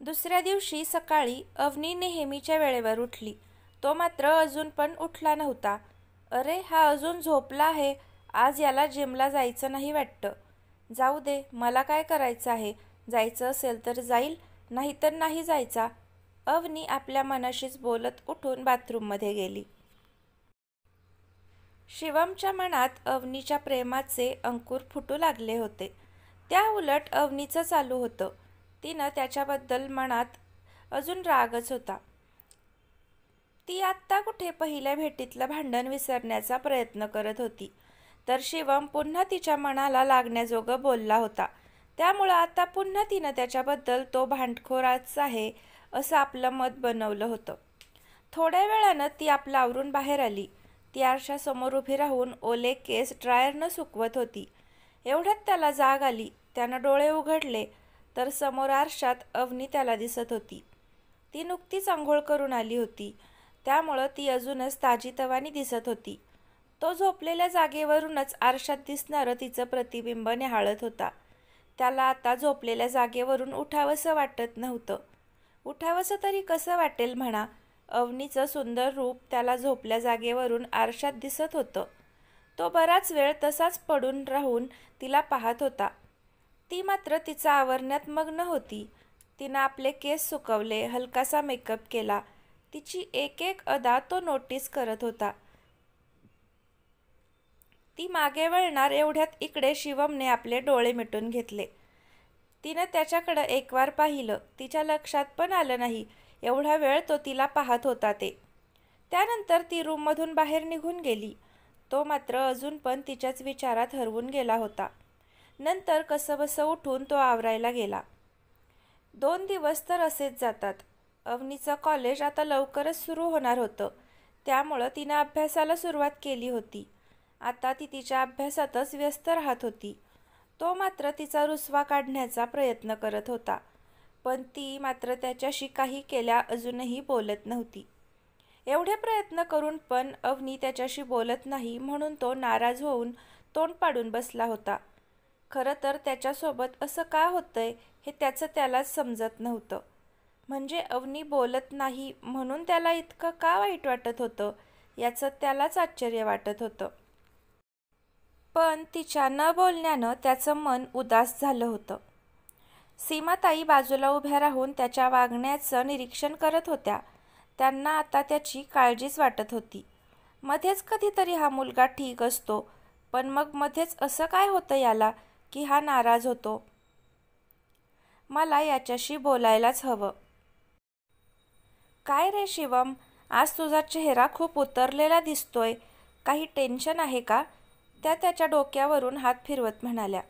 दुसऱ्या दिवशी सकाळी अवनी नेहमीच्या वेळेवर उठली. तो मात्र अजून पण उठला नव्हता. अरे, हा अजून झोपला आहे. आज याला जिमला जायचं नाही वाटतं. जाऊ दे, मला काय करायचं आहे. जायचं असेल तर जाईल, नाहीतर नाही जायचा. अवनी आपल्या मनाशीच बोलत उठून बाथरूममध्ये गेली. शिवमच्या मनात अवनीच्या प्रेमाचे अंकुर फुटू लागले होते. त्या उलट अवनीचं चालू होतं. तिनं त्याच्याबद्दल मनात अजून रागच होता. ती आत्ता कुठे पहिल्या भेटीतलं भांडण विसरण्याचा प्रयत्न करत होती, तर शिवम पुन्हा तिच्या मनाला लागण्याजोगं बोलला होता. त्यामुळं आता पुन्हा तिनं त्याच्याबद्दल तो भांडखोराच आहे असं आपलं मत बनवलं होतं. थोड्या वेळानं ती आपलं आवरून बाहेर आली. ती आरशासमोर उभी राहून ओले केस ड्रायरनं सुकवत होती. एवढ्यात त्याला जाग आली. त्यानं डोळे उघडले तर समोर आरशात अवनी त्याला दिसत होती. ती नुकतीच आंघोळ करून आली होती, त्यामुळं ती अजूनच ताजीतवानी दिसत होती. तो झोपलेल्या जागेवरूनच आरशात दिसणारं तिचं प्रतिबिंब निहाळत होता. त्याला आता झोपलेल्या जागेवरून उठावंसं वाटत नव्हतं. उठावंसं तरी कसं वाटेल म्हणा. अवनीचं सुंदर रूप त्याला झोपल्या जागेवरून आरशात दिसत होतं. तो बराच वेळ तसाच पडून राहून तिला पाहत होता. ती मात्र तिचा आवरण्यात मग्न होती. तिनं आपले केस सुकवले, हलकासा मेकअप केला. तिची एक एक अदा तो नोटीस करत होता. ती मागे वळणार एवढ्यात इकडे शिवमने आपले डोळे मिटून घेतले. तिनं त्याच्याकडं एकवार पाहिलं. तिच्या लक्षात पण आलं नाही एवढा वेळ तो तिला पाहत होता ते. त्यानंतर ती रूममधून बाहेर निघून गेली. तो मात्र अजून पण तिच्याच विचारात हरवून गेला होता. नंतर कसंबसं उठून तो आवरायला गेला. 2 दिवस तर असेच जातात. अवनीचं कॉलेज आता लवकरच सुरू होणार होतं, त्यामुळं तिनं अभ्यासाला सुरुवात केली होती. आता ती तिच्या अभ्यासातच व्यस्त राहत होती. तो मात्र तिचा रुसवा काढण्याचा प्रयत्न करत होता, पण ती मात्र त्याच्याशी काही केल्या अजूनही बोलत नव्हती. एवढे प्रयत्न करून पण अवनी त्याच्याशी बोलत नाही म्हणून तो नाराज होऊन तोंड पाडून बसला होता. खरं तर त्याच्यासोबत असं का होतंय हे त्याचं त्यालाच समजत नव्हतं. म्हणजे अवनी बोलत नाही म्हणून त्याला इतकं का वाईट वाटत होतं याचं त्यालाच आश्चर्य वाटत होतं. पण तिच्या न बोलण्यानं त्याचं मन उदास झालं होतं. सीमाताई बाजूला उभ्या राहून त्याच्या वागण्याचं निरीक्षण करत होत्या. त्यांना आता त्याची काळजीच वाटत होती. मध्येच कधीतरी हा मुलगा ठीक असतो, पण मग मध्येच असं काय होतं याला की हा नाराज होतो. मला याच्याशी बोलायलाच हवं. काय रे शिवम, आज तुझा चेहरा खूप उतरलेला दिसतोय. काही टेन्शन आहे का? त्या त्याच्या डोक्यावरून हात फिरवत म्हणाल्या.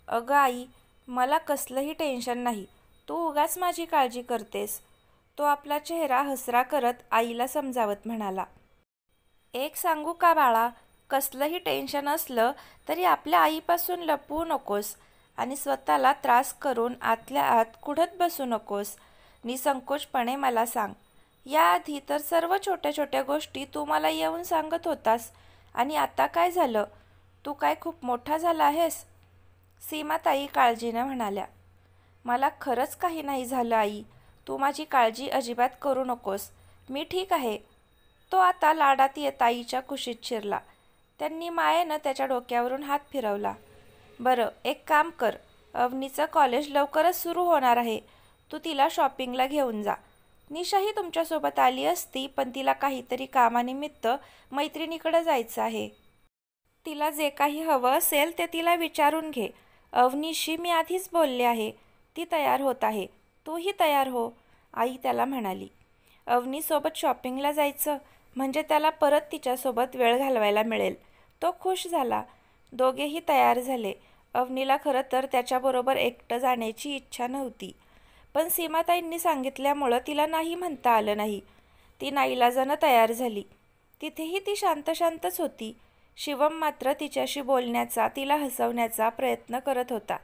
अगं आई, मला कसलंही टेन्शन नाही. तू उगाच माझी काळजी करतेस. तो आपला चेहरा हसरा करत आईला समजावत म्हणाला. एक सांगू का बाळा, कसलंही टेन्शन असलं तरी आपल्या आईपासून लपवू नकोस आणि स्वतःला त्रास करून आतल्या आत कुढत बसू नकोस. निसंकोचपणे मला सांग. याआधी तर सर्व छोट्या छोट्या गोष्टी तू मला येऊन सांगत होतास, आणि आता काय झालं? तू काय खूप मोठा झाला आहेस? सीमाताई काळजीनं म्हणाल्या. मला खरंच काही नाही झालं आई. तू माझी काळजी अजिबात करू नकोस. मी ठीक आहे. तो आता लाडात येत आईच्या कुशीत शिरला. त्यांनी मायेनं त्याच्या डोक्यावरून हात फिरवला. बरं, एक काम कर. अवनीचं कॉलेज लवकरच सुरू होणार आहे. तू तिला शॉपिंगला घेऊन जा. निशाही तुमच्यासोबत आली असती, पण तिला काहीतरी कामानिमित्त मैत्रिणीकडे जायचं आहे. तिला जे काही हवं असेल ते तिला विचारून घे. अवनीशी मी आधीच बोलले आहे. ती तयार होत आहे. तूही तयार हो, आई त्याला म्हणाली. अवनीसोबत शॉपिंगला जायचं म्हणजे त्याला परत तिच्यासोबत वेळ घालवायला मिळेल. तो खुश झाला. दोघेही तयार झाले. अवनीला खरं तर त्याच्याबरोबर एकटं जाण्याची इच्छा नव्हती, पण सीमाताईंनी सांगितल्यामुळं तिला नाही म्हणता आलं नाही. ती नाईलाजानं तयार झाली. तिथेही ती शांत शांतच होती. शिवम मात्र तिच्याशी बोलण्याचा, तिला हसवण्याचा प्रयत्न करत होता.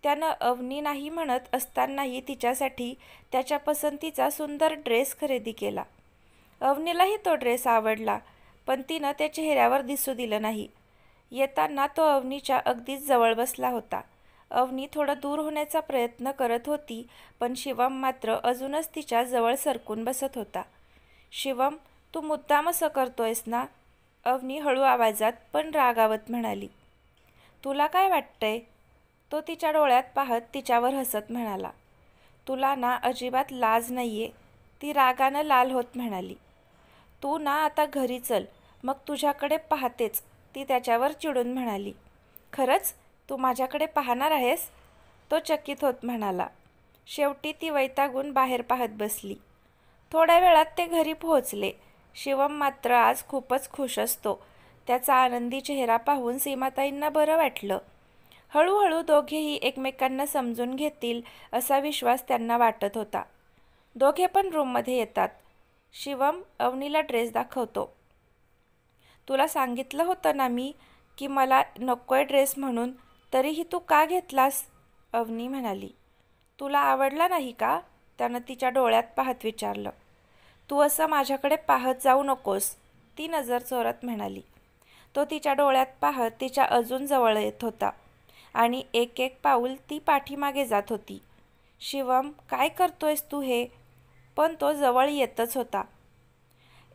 त्यानं अवनी नाही म्हणत असतानाही तिच्यासाठी त्याच्या पसंतीचा सुंदर ड्रेस खरेदी केला. अवनीलाही तो ड्रेस आवडला, पण तिनं ते चेहऱ्यावर दिसू दिलं नाही. येताना तो अवनीच्या अगदीच जवळ बसला होता. अवनी थोडं दूर होण्याचा प्रयत्न करत होती, पण शिवम मात्र अजूनच तिच्या जवळ सरकून बसत होता. शिवम, तू मुद्दाम असं करतोयस ना? अवनी हळू आवाजात पण रागावत म्हणाली. तुला काय वाटतंय? तो तिच्या डोळ्यात पाहत तिच्यावर हसत म्हणाला. तुला ना अजिबात लाज नाहीये, ती रागानं लाल होत म्हणाली. तू ना आता घरी चल, मग तुझ्याकडे पाहतेच, ती त्याच्यावर चिडून म्हणाली. खरंच तू माझ्याकडे पाहणार आहेस? तो चकित होत म्हणाला. शेवटी ती वैतागून बाहेर पाहत बसली. थोड्या वेळात ते घरी पोहोचले. शिवम मात्र आज खूपच खुश असतो. त्याचा आनंदी चेहरा पाहून सीमाताईंना बरं वाटलं. हळूहळू दोघेही एकमेकांना समजून घेतील असा विश्वास त्यांना वाटत होता. दोघे पण रूममध्ये येतात. शिवम अवनीला ड्रेस दाखवतो. तुला सांगितलं होतं ना मी की मला नकोय ड्रेस म्हणून, तरीही तू का घेतलास? अवनी म्हणाली. तुला आवडला नाही का? त्यानं तिच्या डोळ्यात पाहत विचारलं. तू असं माझ्याकडे पाहत जाऊ नकोस, ती नजर चोरत म्हणाली. तो तिच्या डोळ्यात पाहत तिच्या अजून जवळ येत होता आणि एक एक पाऊल ती पाठीमागे जात होती. शिवम, काय करतोयस तू हे? पण तो जवळ येतच होता.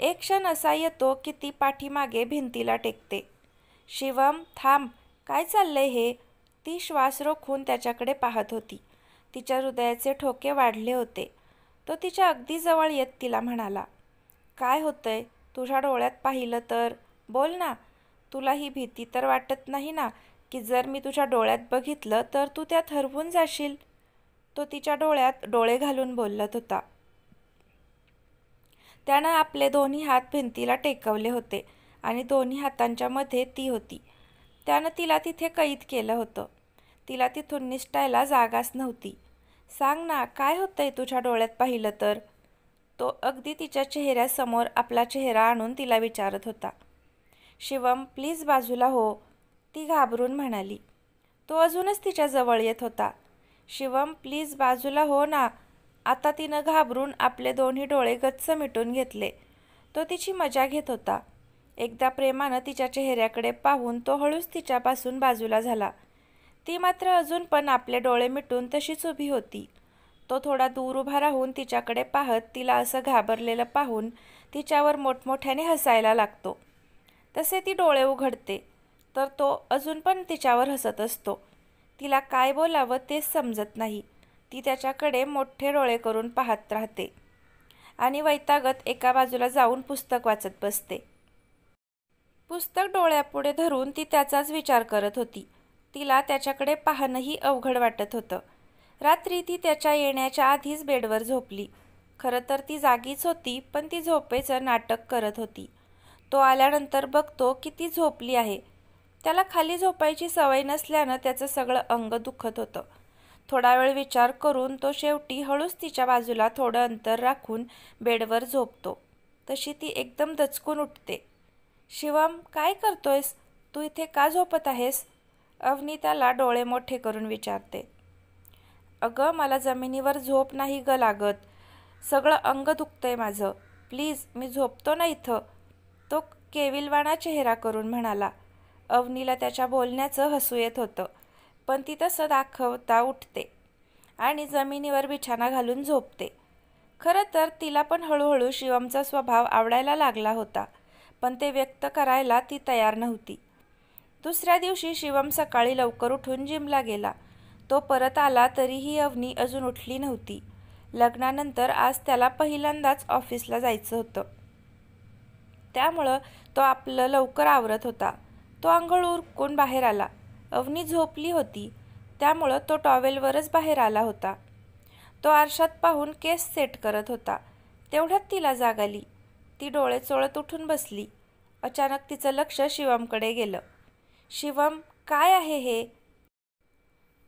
एक क्षण असा येतो की ती पाठीमागे भिंतीला टेकते. शिवम, थांब, काय चाललंय हे? ती श्वास रोखून त्याच्याकडे पाहत होती. तिच्या हृदयाचे ठोके वाढले होते. तो तिच्या अगदी जवळ येत तिला म्हणाला. काय होतंय? तुझ्या डोळ्यात पाहिलं तर बोल ना. तुला ही भीती तर वाटत नाही ना की जर मी तुझ्या डोळ्यात बघितलं तर तू त्यात हरवून जाशील? तो तिच्या डोळ्यात डोळे घालून बोलत होता. त्यानं आपले दोन्ही हात भिंतीला टेकवले होते आणि दोन्ही हातांच्या मध्ये ती होती. त्यानं तिला तिथे कैद केलं होतं. तिला तिथून निसटायला जागाच नव्हती. सांग ना, काय होतंय तुझ्या डोळ्यात पाहिलं तर? तो अगदी तिच्या चेहऱ्यासमोर आपला चेहरा आणून तिला विचारत होता. शिवम, प्लीज बाजूला हो, ती घाबरून म्हणाली. तो अजूनच तिच्या जवळ येत होता. शिवम, प्लीज बाजूला हो ना. आता तिनं घाबरून आपले दोन्ही डोळे गच्च मिटून घेतले. तो तिची मजा घेत होता. एकदा प्रेमानं तिच्या चेहऱ्याकडे पाहून तो हळूच तिच्यापासून बाजूला झाला. ती मात्र अजून पण आपले डोळे मिटून तशीच उभी होती. तो थोडा दूर उभा राहून तिच्याकडे पाहत तिला असं घाबरलेलं पाहून तिच्यावर मोठमोठ्याने हसायला लागतो. तसे ती डोळे उघडते तर तो अजून पण तिच्यावर हसत असतो. तिला काय बोलावं तेच समजत नाही. ती त्याच्याकडे मोठे डोळे करून पाहत राहते आणि वैतागत एका बाजूला जाऊन पुस्तक वाचत बसते. पुस्तक डोळ्यापुढे धरून ती त्याचाच विचार करत होती. तिला त्याच्याकडे पाहणंही अवघड वाटत होतं. रात्री ती त्याच्या येण्याच्या आधीच बेडवर झोपली. खरं तर ती जागीच होती, पण ती झोपेचं नाटक करत होती. तो आल्यानंतर बघतो की ती झोपली आहे. त्याला खाली झोपायची सवय नसल्यानं त्याचं सगळं अंग दुखत होतं. थोडा वेळ विचार करून तो शेवटी हळूच तिच्या बाजूला थोडं अंतर राखून बेडवर झोपतो. तशी ती एकदम दचकून उठते. शिवम, काय करतोयस? तू इथे का झोपत आहेस? अवनी त्याला डोळे मोठे करून विचारते. अगं, मला जमिनीवर झोप नाही ग लागत. सगळं अंग दुखतंय माझं. प्लीज, मी झोपतो ना इथं, तो केविलवाणा चेहरा करून म्हणाला. अवनीला त्याच्या बोलण्याचं हसू येत होतं, पण ती तसं दाखवता उठते आणि जमिनीवर बिछाना घालून झोपते. खरं तर तिला पण हळूहळू शिवमचा स्वभाव आवडायला लागला होता, पण ते व्यक्त करायला ती तयार नव्हती. दुसऱ्या दिवशी शिवम सकाळी लवकर उठून जिमला गेला. तो परत आला तरीही अवनी अजून उठली नव्हती. लग्नानंतर आज त्याला पहिल्यांदाच ऑफिसला जायचं होतं. त्यामुळं तो आपलं लवकर आवरत होता. तो अंघोळ उरकून बाहेर आला. अवनी झोपली होती, त्यामुळं तो टॉवेलवरच बाहेर आला होता. तो आरशात पाहून केस सेट करत होता. तेवढ्यात तिला जाग आली. ती डोळे चोळत उठून बसली. अचानक तिचं लक्ष शिवमकडे गेलं. शिवम, काय आहे हे?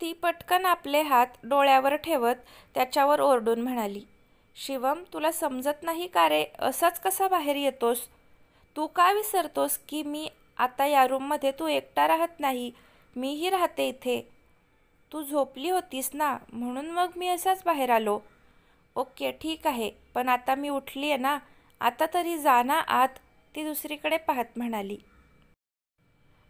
ती पटकन आपले हात डोळ्यावर ठेवत त्याच्यावर ओरडून म्हणाली. शिवम, तुला समजत नाही का रे? असाच कसा बाहेर येतोस? तू का विसरतोस की मी आता या रूममध्ये तू एकटा राहत नाही, मीही राहते इथे. तू झोपली होतीस ना, म्हणून मग मी असाच बाहेर आलो. ओके, ठीक आहे, पण आता मी उठली आहे ना, आता तरी जा ना आत, ती दुसरीकडे पाहत म्हणाली.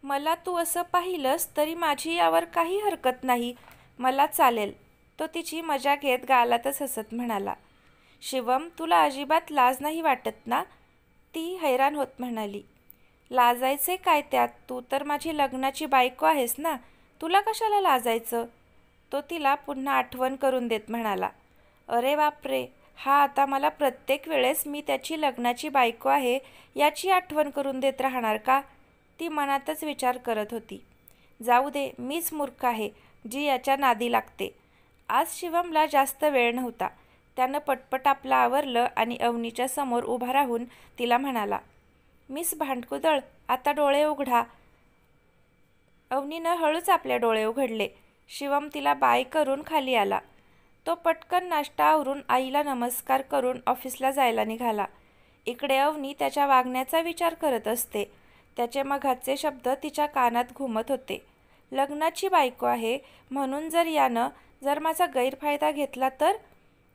मला तू असं पाहिलंस तरी माझी यावर काही हरकत नाही, मला चालेल, तो तिची मजा घेत गालातच हसत म्हणाला. शिवम, तुला अजिबात लाज नाही वाटत ना? ती हैराण होत म्हणाली. लाजायचे काय त्यात? तू तर माझी लग्नाची बायको आहेस ना, तुला कशाला लाजायचं? तो तिला पुन्हा आठवण करून देत म्हणाला. अरे बापरे, हा आता मला प्रत्येक वेळेस मी त्याची लग्नाची बायको आहे याची आठवण करून देत राहणार का? ती मनातच विचार करत होती. जाऊ दे, मीच मूर्ख आहे जी याच्या नादी लागते. आज शिवमला जास्त वेळ नव्हता. त्यानं पटपट आपलं आवरलं आणि अवनीच्या समोर उभा राहून तिला म्हणाला, मिस भांडकुदळ, आता डोळे उघडा. अवनीनं हळूच आपले डोळे उघडले. शिवम तिला बाय करून खाली आला. तो पटकन नाश्ता आवरून आईला नमस्कार करून ऑफिसला जायला निघाला. इकडे अवनी त्याच्या वागण्याचा विचार करत असते. त्याचे मघाचे शब्द तिच्या कानात घुमत होते. लग्नाची बायको आहे म्हणून जर माझा गैरफायदा घेतला तर?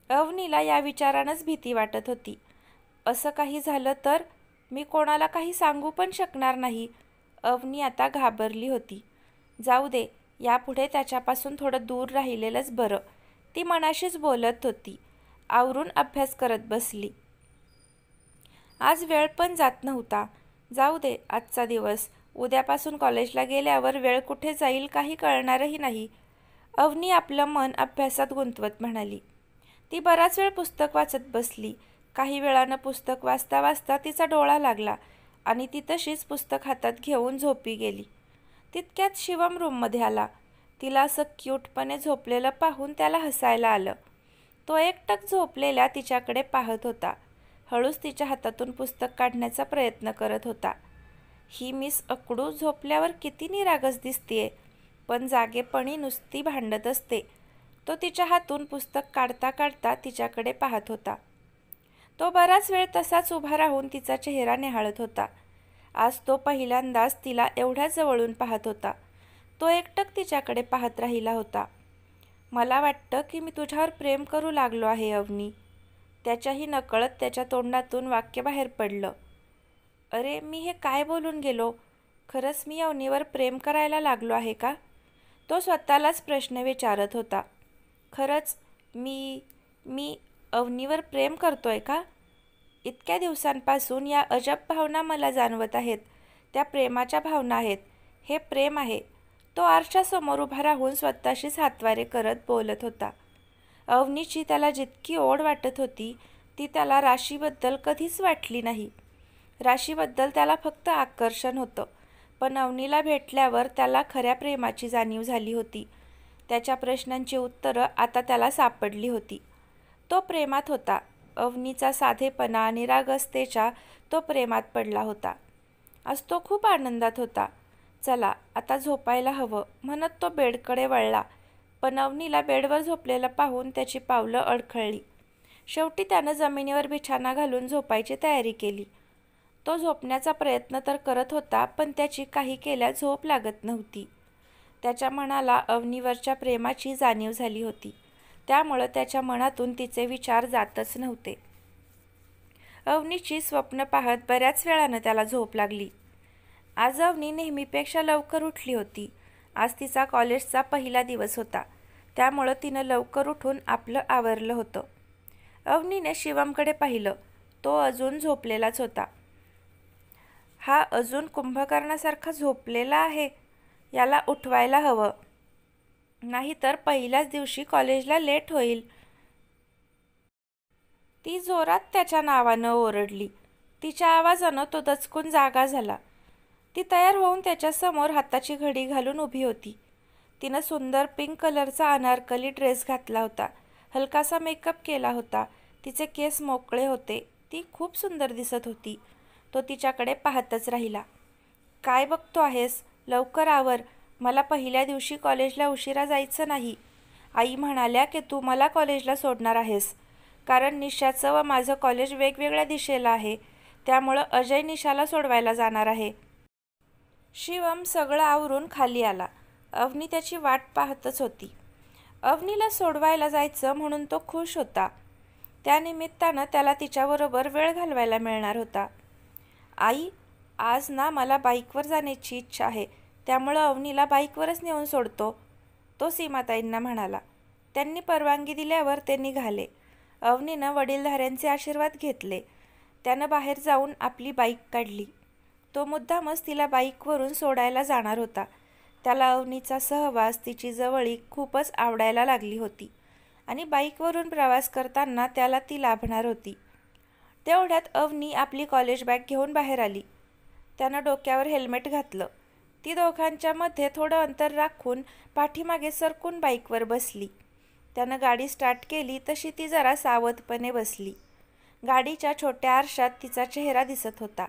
अवनीला या विचारानंच भीती वाटत होती. असं काही झालं तर? मी कोणाला काही सांगू पण शकणार नाही. अवनी आता घाबरली होती. जाऊ दे, यापुढे त्याच्यापासून थोडं दूर राहिलेलंच बरं, ती मनाशीच बोलत होती. आवरून अभ्यास करत बसली. आज वेळ पण जात नव्हता. जाऊ दे आजचा दिवस, उद्यापासून कॉलेजला गेल्यावर वेळ कुठे जाईल काही कळणारही नाही. अवनी आपलं मन अभ्यासात गुंतवत म्हणाली. ती बराच वेळ पुस्तक वाचत बसली. काही वेळानं पुस्तक वाचता वाचता तिचा डोळा लागला आणि ती तशीच पुस्तक हातात घेऊन झोपी गेली. तितक्यात शिवम रूममध्ये आला. तिला असं क्यूटपणे झोपलेलं पाहून त्याला हसायला आलं. तो एकटक झोपलेल्या तिच्याकडे पाहत होता. हळूच तिच्या हातातून पुस्तक काढण्याचा प्रयत्न करत होता. ही मिस अकडू झोपल्यावर किती निरागस दिसतीये, पण जागेपणी नुसती भांडत असते. तो तिच्या हातून पुस्तक काढता काढता तिच्याकडे पाहत होता. तो बराच वेळ तसाच उभा राहून तिचा चेहरा निहाळत होता. आज तो पहिल्यांदाच तिला एवढ्या जवळून पाहत होता. तो एकटक तिच्याकडे पाहत राहिला होता. मला वाटतं की मी तुझ्यावर प्रेम करू लागलो आहे अवनी. त्याच्याही नकळत त्याच्या तोंडातून वाक्य बाहेर पडलं. अरे, मी हे काय बोलून गेलो? खरंच मी अवनीवर प्रेम करायला लागलो आहे का? तो स्वतःलाच प्रश्न विचारत होता. खरंच मी अवनीवर प्रेम करतोय का? इतक्या दिवसांपासून या अजब भावना मला जाणवत आहेत. त्या प्रेमाच्या भावना आहेत. हे प्रेम आहे. तो आरशासमोर उभा राहून स्वतःशीच हातवारे करत बोलत होता. अवनीची त्याला जितकी ओढ वाटत होती ती त्याला राशीबद्दल कधीच वाटली नाही. राशीबद्दल त्याला फक्त आकर्षण होतं, पण अवनीला भेटल्यावर त्याला खऱ्या प्रेमाची जाणीव झाली होती. त्याच्या प्रश्नांची उत्तरं आता त्याला सापडली होती. तो प्रेमात होता. अवनीचा साधेपणा आणि निरागसतेच्या तो प्रेमात पडला होता. आज तो खूप आनंदात होता. चला आता झोपायला हवं म्हणत तो बेडकडे वळला, पण अवनीला बेडवर झोपलेलं पाहून त्याची पावलं अडखळली. शेवटी त्यानं जमिनीवर बिछाना घालून झोपायची तयारी केली. तो झोपण्याचा प्रयत्न तर करत होता, पण त्याची काही केल्या झोप लागत नव्हती. त्याच्या मनाला अवनीवरच्या प्रेमाची जाणीव झाली होती. त्यामुळं त्याच्या मनातून तिचे विचार जातच नव्हते. अवनीची स्वप्न पाहत बऱ्याच वेळानं त्याला झोप लागली. आज अवनी नेहमीपेक्षा लवकर उठली होती. आज तिचा कॉलेजचा पहिला दिवस होता, त्यामुळं तिनं लवकर उठून आपलं आवरलं होतं. अवनीने शिवमकडे पाहिलं. तो अजून झोपलेलाच होता. हा अजून कुंभकर्णासारखा झोपलेला आहे. याला उठवायला हवं, नाहीतर पहिल्याच दिवशी कॉलेजला लेट होईल. ती जोरात त्याच्या नावानं ओरडली. तिच्या आवाजानं तो दचकून जागा झाला. ती तयार होऊन त्याच्यासमोर हाताची घडी घालून उभी होती. तिनं सुंदर पिंक कलरचा अनारकली ड्रेस घातला होता. हलकासा मेकअप केला होता. तिचे केस मोकळे होते. ती खूप सुंदर दिसत होती. तो तिच्याकडे पाहतच राहिला. काय बघतो आहेस? लवकर आवर. मला पहिल्या दिवशी कॉलेजला उशिरा जायचं नाही. आई म्हणाल्या की तू मला कॉलेजला सोडणार आहेस, कारण निशाचं व माझं कॉलेज वेगवेगळ्या दिशेला आहे. त्यामुळं अजय निशाला सोडवायला जाणार आहे. शिवम सगळं आवरून खाली आला. अवनी त्याची वाट पाहतच होती. अवनीला सोडवायला जायचं म्हणून तो खुश होता. त्यानिमित्तानं त्याला तिच्याबरोबर वेळ घालवायला मिळणार होता. आई, आज ना मला बाईकवर जाण्याची इच्छा आहे, त्यामुळं अवनीला बाईकवरच नेऊन सोडतो. तो सीमाताईंना म्हणाला. त्यांनी परवानगी दिल्यावर ते निघाले. अवनीनं वडीलधाऱ्यांचे आशीर्वाद घेतले. त्यानं बाहेर जाऊन आपली बाईक काढली. तो मुद्दामच तिला बाईकवरून सोडायला जाणार होता. त्याला अवनीचा सहवास, तिची जवळीक खूपच आवडायला लागली होती आणि बाईकवरून प्रवास करताना त्याला ती लाभणार होती. तेवढ्यात अवनी आपली कॉलेज बॅग घेऊन बाहेर आली. त्यानं डोक्यावर हेल्मेट घातलं. ती दोघांच्या मध्ये थोडं अंतर राखून पाठीमागे सरकून बाईकवर बसली. त्यानं गाडी स्टार्ट केली तशी ती जरा सावधपणे बसली. गाडीच्या छोट्या आरशात तिचा चेहरा दिसत होता.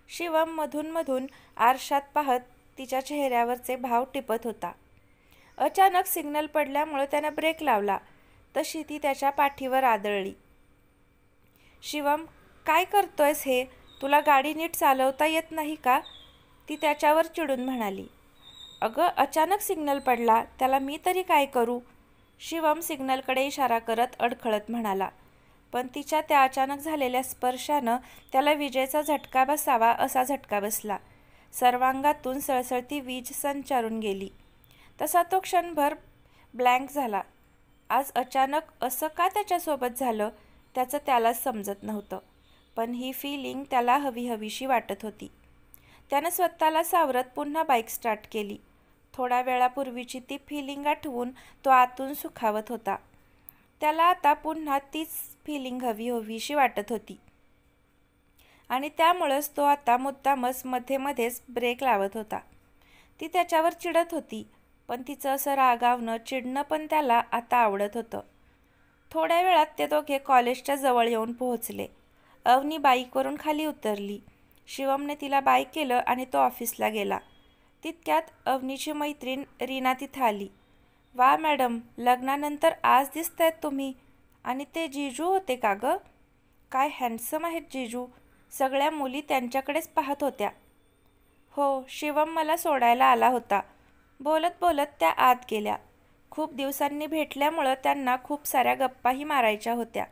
शिवम मधून आरशात पाहत तिच्या चेहऱ्यावरचे भाव टिपत होता. अचानक सिग्नल पडल्यामुळे त्यानं ब्रेक लावला तशी ती त्याच्या पाठीवर आदळली. शिवम, काय करतोयस हे? तुला गाडी नीट चालवता येत नाही का? ती त्याच्यावर चिडून म्हणाली. अगं, अचानक सिग्नल पडला, त्याला मी तरी काय करू? शिवम सिग्नलकडे इशारा करत अडखळत म्हणाला. पण तिच्या त्या अचानक झालेल्या स्पर्शानं त्याला विजेचा झटका बसावा असा झटका बसला. सर्वांगातून सळसळती वीज संचारून गेली. तसा तो क्षणभर ब्लँक झाला. आज अचानक असं का त्याच्यासोबत झालं त्याचं त्यालाच समजत नव्हतं. पण ही फिलिंग त्याला हवीशी वाटत होती. त्यानं स्वतःला सावरत पुन्हा बाईक स्टार्ट केली. थोड्या वेळापूर्वीची ती फिलिंग आठवून तो आतून सुखावत होता. त्याला आता पुन्हा तीच फिलिंग हवीशी वाटत होती आणि त्यामुळंच तो आता मुद्दामच मध्येच ब्रेक लावत होता. ती त्याच्यावर चिडत होती, पण तिचं असं रागावणं, चिडणं पण त्याला आता आवडत होतं. थोड्या वेळात ते दोघे कॉलेजच्या जवळ येऊन पोहोचले. अवनी बाईकवरून खाली उतरली. शिवमने तिला बाय केलं आणि तो ऑफिसला गेला. तितक्यात अवनीची मैत्रीण रीना तिथं आली. वा मॅडम, लग्नानंतर आज दिसतायत तुम्ही. आणि ते जिजू होते का गं? काय हँडसम आहेत जिजू. सगळ्या मुली त्यांच्याकडेच पाहत होत्या. हो, शिवम मला सोडायला आला होता. बोलत बोलत त्या आत गेल्या. खूप दिवसांनी भेटल्यामुळं त्यांना खूप साऱ्या गप्पाही मारायच्या होत्या.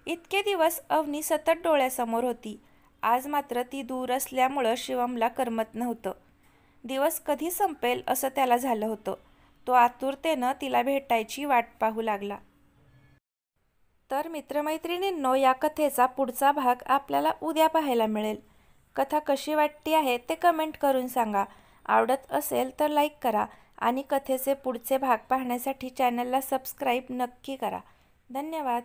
इतके दिवस अवनी सतत डोळ्यासमोर होती. आज मात्र ती दूर असल्यामुळं शिवमला करमत नव्हतं. दिवस कधी संपेल असं त्याला झालं होतं. तो आतुरतेनं तिला भेटायची वाट पाहू लागला. तर मित्रमैत्रिणींनो, या कथेचा पुढचा भाग आपल्याला उद्या पाहायला मिळेल. कथा कशी वाटते आहे ते कमेंट करून सांगा. आवडत असेल तर लाईक करा आणि कथेचे पुढचे भाग पाहण्यासाठी चॅनलला सबस्क्राईब नक्की करा. धन्यवाद.